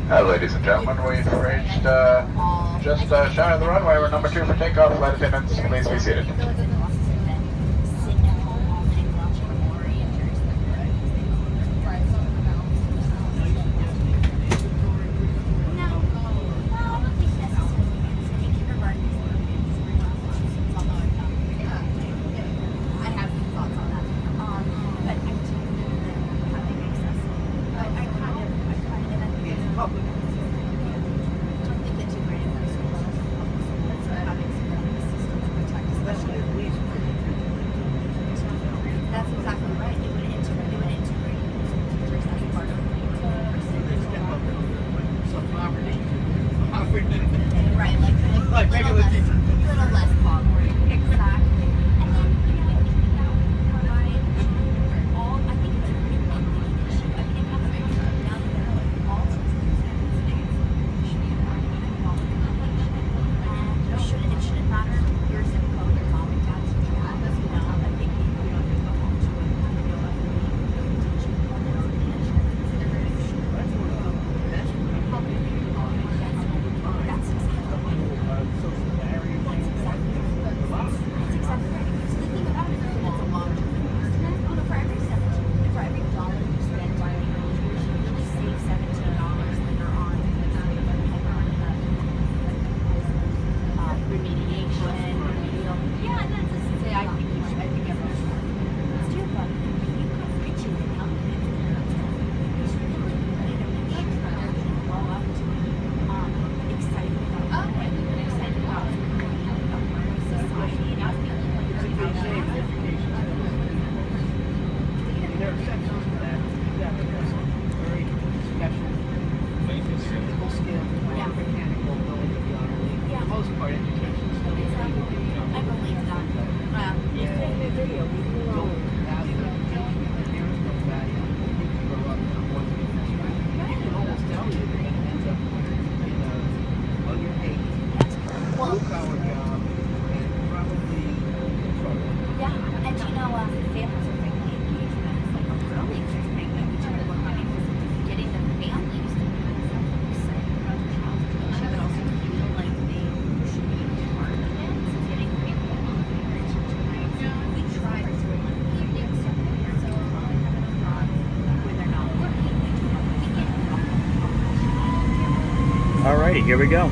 Ladies and gentlemen, we've reached just shy of the runway. We're number 2 for takeoff. Flight attendants, please be seated. That's exactly right. It would integrate. Right, like regular teachers. Little less poverty. Exactly. And then, I think that would provide all, I think it's a really big issue. I mean, it comes down to all citizens in the States should be afforded with quality education. And it shouldn't matter your zip code, your mom and dad's address, I think you have to go home to it, teaching they're very sure. That's exactly right. So the thing about it is that it's a long-term investment. For every dollar you spend on education, you really save $17 later on remediation. Yeah, and then just to say, I think everyone should do, but if you come preaching and helping it, it's really great. I mean, sure, they're well up to excited about it. Excited about society, and I feel like it's There are exceptions to that. You have to have some very special physical skills, or mechanical ability beyond belief. For the most part, education is still I believe that. don't value education. There is no value. You can grow up and want to be this way. You can almost tell you that it ends up in a underpaid, blue-collar job, and probably trouble. Yeah, and families are family engagement is like a really big thing that we try to work on because getting the families to be excited about their child's education, but also feel like they should be a part of it. So getting family involved in your tonight. We try to do it on evenings, so parents are probably having a job when they're not working. We do it on the weekend. Alrighty, here we go.